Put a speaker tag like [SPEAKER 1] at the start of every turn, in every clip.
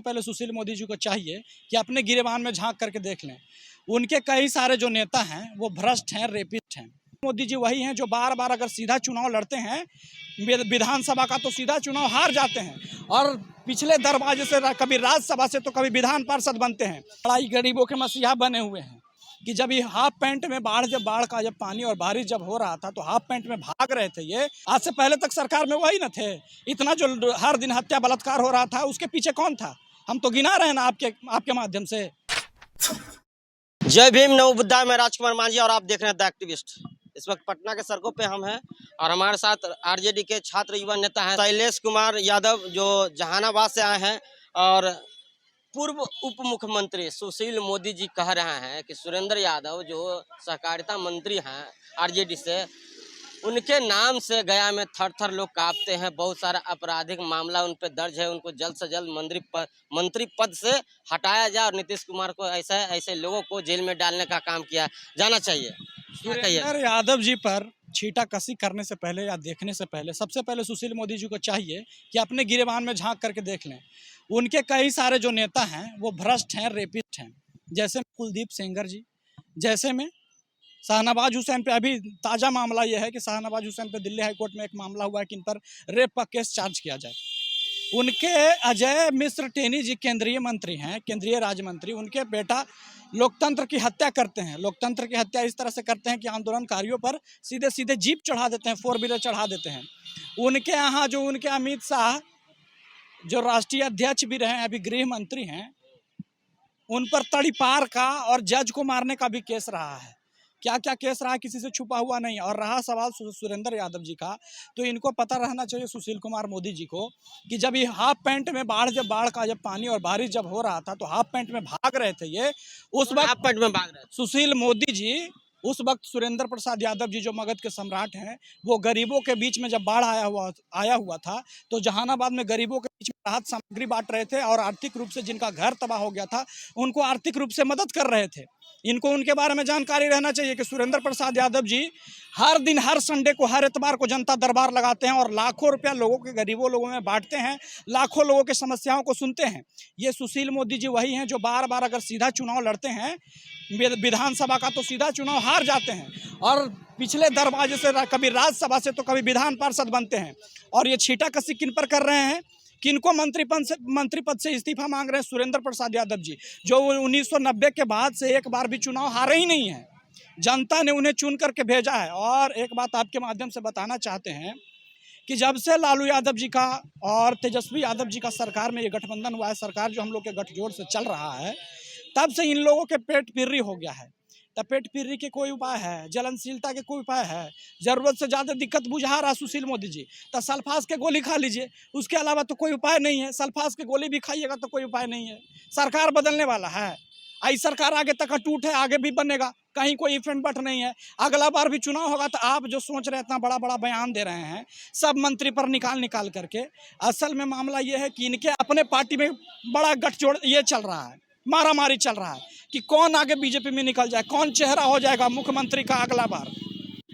[SPEAKER 1] पहले सुशील मोदी जी को चाहिए कि अपने गिरेबान में झांक करके देख लें। उनके कई सारे जो नेता हैं वो भ्रष्ट हैं, रेपिस्ट हैं। मोदी जी वही हैं जो बार बार अगर सीधा चुनाव लड़ते हैं, विधानसभा का तो सीधा चुनाव हार जाते हैं और पिछले दरवाजे से कभी राज्यसभा से तो कभी विधान पार्षद बनते हैं। बड़ाई गरीबों के मसीहा बने हुए हैं कि जब ये हाफ पैंट में बाढ़ का जब पानी और बारिश जब हो रहा था तो हाफ पैंट में भाग रहे थे। ये आज से पहले तक सरकार में वही न थे। इतना जो हर दिन हत्या बलात्कार हो रहा था उसके पीछे कौन था? हम तो गिना रहे हैं ना आपके माध्यम से।
[SPEAKER 2] जय भीम, नमो बुद्धाय। मैं राजकुमार मांझी और आप देख रहे हैं द एक्टिविस्ट। इस वक्त पटना के सड़कों पे हम हैं और हमारे साथ आरजेडी के छात्र युवा नेता हैं शैलेश कुमार यादव, जो जहानाबाद से आए हैं। और पूर्व उप मुख्यमंत्री सुशील मोदी जी कह रहे हैं कि सुरेंद्र यादव जो सहकारिता मंत्री हैं आरजेडी से, उनके नाम से गया में थर थर लोग कांपते हैं। बहुत सारा आपराधिक मामला उन पर दर्ज है। उनको जल्द से जल्द मंत्री पद से हटाया जाए और नीतीश कुमार को ऐसे लोगों को जेल में डालने का काम किया जाना चाहिए।
[SPEAKER 1] सुरेंद्र यादव जी पर छींटाकशी करने से पहले या देखने से पहले सबसे पहले सुशील मोदी जी को चाहिए कि अपने गिरेबान में झांक करके देख लें। उनके कई सारे जो नेता हैं वो भ्रष्ट हैं, रेपिस्ट हैं। जैसे कुलदीप सेंगर जी, जैसे में शाहनवाज हुसैन पे अभी ताज़ा मामला यह है कि शाहनवाज हुसैन पे दिल्ली हाईकोर्ट में एक मामला हुआ है कि इन पर रेप का केस चार्ज किया जाए। उनके अजय मिश्र टेनी जी केंद्रीय मंत्री हैं, केंद्रीय राज्य मंत्री। उनके बेटा लोकतंत्र की हत्या करते हैं। लोकतंत्र की हत्या इस तरह से करते हैं कि आंदोलनकारियों पर सीधे सीधे जीप चढ़ा देते हैं, 4 व्हीलर चढ़ा देते हैं। उनके यहाँ जो उनके अमित शाह जो राष्ट्रीय अध्यक्ष भी रहे हैं, अभी गृह मंत्री हैं, उन पर तड़ीपार का और जज को मारने का भी केस रहा है। क्या क्या केस रहा है किसी से छुपा हुआ नहीं। और रहा सवाल सुरेंद्र यादव जी का, तो इनको पता रहना चाहिए सुशील कुमार मोदी जी को कि जब ये हाफ पैंट में बाढ़ का जब पानी और बारिश जब हो रहा था तो हाफ पैंट में भाग रहे थे। ये उस वक्त
[SPEAKER 2] हाफ पैंट में भाग रहे थे
[SPEAKER 1] सुशील मोदी जी। उस वक्त सुरेंद्र प्रसाद यादव जी जो मगध के सम्राट हैं, वो गरीबों के बीच में जब बाढ़ आया हुआ था तो जहानाबाद में गरीबों के बीच में राहत सामग्री बांट रहे थे और आर्थिक रूप से जिनका घर तबाह हो गया था उनको आर्थिक रूप से मदद कर रहे थे। इनको उनके बारे में जानकारी रहना चाहिए कि सुरेंद्र प्रसाद यादव जी हर दिन, हर संडे को, हर इतवार को जनता दरबार लगाते हैं और लाखों रुपया लोगों के, गरीबों लोगों में बांटते हैं, लाखों लोगों की समस्याओं को सुनते हैं। ये सुशील मोदी जी वही हैं जो बार बार अगर सीधा चुनाव लड़ते हैं, विधानसभा का तो सीधा चुनाव हार जाते हैं और पिछले दरवाजे से कभी राज्यसभा से तो कभी विधान पार्षद बनते हैं। और ये छींटाकशी किन पर कर रहे हैं, किनको मंत्री पद से इस्तीफा मांग रहे हैं? सुरेंद्र प्रसाद यादव जी, जो 1990 के बाद से एक बार भी चुनाव हारे ही नहीं है। जनता ने उन्हें चुन करके भेजा है। और एक बात आपके माध्यम से बताना चाहते हैं कि जब से लालू यादव जी का और तेजस्वी यादव जी का सरकार में ये गठबंधन हुआ है, सरकार जो हम लोग के गठजोड़ से चल रहा है, तब से इन लोगों के पेट पिर्री हो गया है। तब पेट पिर्री के कोई उपाय है? जलनशीलता के कोई उपाय है? ज़रूरत से ज़्यादा दिक्कत बुझा रहा सुशील मोदी जी, तो सल्फास के गोली खा लीजिए, उसके अलावा तो कोई उपाय नहीं है। सल्फास के गोली भी खाइएगा तो कोई उपाय नहीं है। सरकार बदलने वाला है, आई सरकार आगे तक अटूट है, आगे भी बनेगा, कहीं कोई इफेंट बट नहीं है। अगला बार भी चुनाव होगा तो आप जो सोच रहे हैं, इतना बड़ा बड़ा बयान दे रहे हैं सब मंत्री पर निकाल करके, असल में मामला ये है कि इनके अपने पार्टी में बड़ा गठजोड़ ये चल रहा है, मारामारी चल रहा है कि कौन आगे बीजेपी में निकल जाए, कौन चेहरा हो जाएगा मुख्यमंत्री का अगला बार।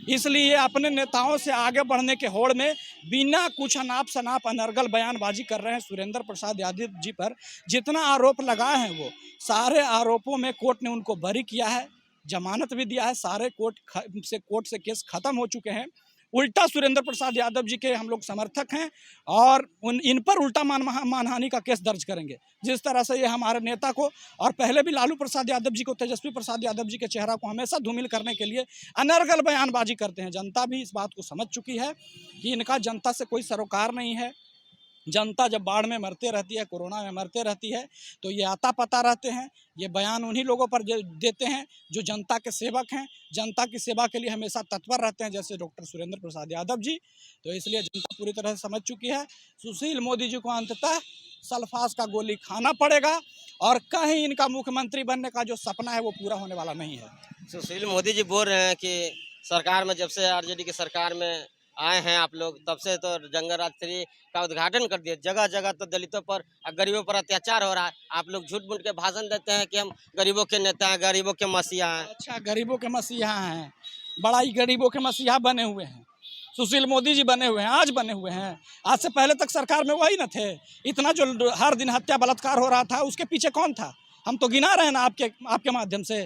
[SPEAKER 1] इसलिए अपने नेताओं से आगे बढ़ने के होड़ में बिना कुछ अनाप शनाप अनर्गल बयानबाजी कर रहे हैं सुरेंद्र प्रसाद यादव जी पर। जितना आरोप लगाए हैं वो सारे आरोपों में कोर्ट ने उनको बरी किया है, जमानत भी दिया है, सारे कोर्ट से केस खत्म हो चुके हैं। उल्टा सुरेंद्र प्रसाद यादव जी के हम लोग समर्थक हैं और इन पर उल्टा मानहानि का केस दर्ज करेंगे। जिस तरह से ये हमारे नेता को और पहले भी लालू प्रसाद यादव जी को, तेजस्वी प्रसाद यादव जी के चेहरा को हमेशा धूमिल करने के लिए अनर्गल बयानबाजी करते हैं। जनता भी इस बात को समझ चुकी है कि इनका जनता से कोई सरोकार नहीं है। जनता जब बाढ़ में मरते रहती है, कोरोना में मरते रहती है, तो ये आता पता रहते हैं। ये बयान उन्हीं लोगों पर देते हैं जो जनता के सेवक हैं, जनता की सेवा के लिए हमेशा तत्पर रहते हैं, जैसे डॉक्टर सुरेंद्र प्रसाद यादव जी। तो इसलिए जनता पूरी तरह से समझ चुकी है, सुशील मोदी जी को अंततः सल्फास का गोली खाना पड़ेगा और कहीं इनका मुख्यमंत्री बनने का जो सपना है वो पूरा होने वाला नहीं है।
[SPEAKER 2] सुशील मोदी जी बोल रहे हैं कि सरकार में, जब से आरजेडी की सरकार में आए हैं आप लोग, तब से तो जंगल राज 3 का उद्घाटन कर दिया। जगह जगह तो दलितों पर, गरीबों पर अत्याचार हो रहा है। आप लोग झूठ मूठ के भाषण देते हैं कि हम गरीबों के नेता हैं, गरीबों के मसीहा हैं।
[SPEAKER 1] अच्छा, गरीबों के मसीहा हैं, बड़ा ही गरीबों के मसीहा बने हुए हैं। सुशील मोदी जी बने हुए हैं, आज बने हुए हैं। आज से पहले तक सरकार में वही न थे। इतना जो हर दिन हत्या बलात्कार हो रहा था, उसके पीछे कौन था? हम तो गिना रहे हैं ना आपके माध्यम से।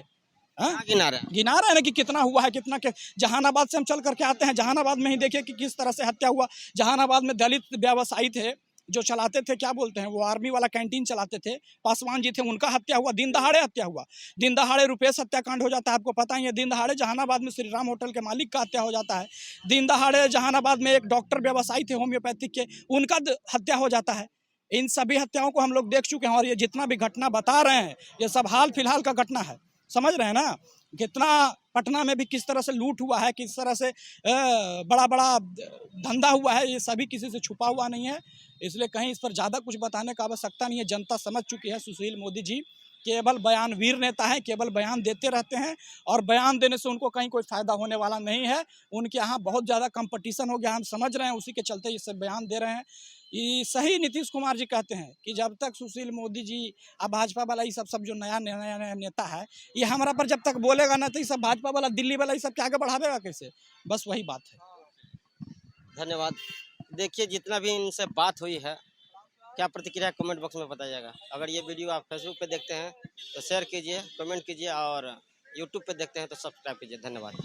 [SPEAKER 1] हाँ?
[SPEAKER 2] क्या गिना रहे हैं?
[SPEAKER 1] गिना रहे हैं ना कि कितना हुआ है, कितना के। जहानाबाद से हम चल करके आते हैं, जहानाबाद में ही देखिए कि किस तरह से हत्या हुआ। जहानाबाद में दलित व्यवसायी थे जो चलाते थे, क्या बोलते हैं वो, आर्मी वाला कैंटीन चलाते थे, पासवान जी थे, उनका हत्या हुआ। दिन दहाड़े हत्या हुआ। दिन दहाड़े रुपेश हत्याकांड हो जाता है, आपको पता ही है। दिन दहाड़े जहानाबाद में श्री राम होटल के मालिक का हत्या हो जाता है। दिन दहाड़े जहानाबाद में एक डॉक्टर व्यवसायी थे होम्योपैथिक के, उनका हत्या हो जाता है। इन सभी हत्याओं को हम लोग देख चुके हैं, और ये जितना भी घटना बता रहे हैं, ये सब हाल फिलहाल का घटना है। समझ रहे हैं ना? कितना पटना में भी किस तरह से लूट हुआ है, किस तरह से बड़ा बड़ा धंधा हुआ है, ये सभी किसी से छुपा हुआ नहीं है। इसलिए कहीं इस पर ज़्यादा कुछ बताने का आवश्यकता नहीं है। जनता समझ चुकी है सुशील मोदी जी केवल बयानवीर नेता हैं, केवल बयान देते रहते हैं, और बयान देने से उनको कहीं कोई फ़ायदा होने वाला नहीं है। उनके यहाँ बहुत ज़्यादा कंपटीशन हो गया, हम समझ रहे हैं, उसी के चलते ये सब बयान दे रहे हैं। ये सही नीतीश कुमार जी कहते हैं कि जब तक सुशील मोदी जी अब भाजपा वाला ये सब जो नया नया नेता है, ये हमारा पर जब तक बोलेगा ना, तो ये सब भाजपा वाला, दिल्ली वाला, ये सब के आगे बढ़ावेगा कैसे? बस वही बात है।
[SPEAKER 2] धन्यवाद। देखिए, जितना भी इनसे बात हुई है, क्या प्रतिक्रिया कमेंट बॉक्स में बताइएगा। अगर ये वीडियो आप फेसबुक पे देखते हैं तो शेयर कीजिए, कमेंट कीजिए, और यूट्यूब पे देखते हैं तो सब्सक्राइब कीजिए। धन्यवाद।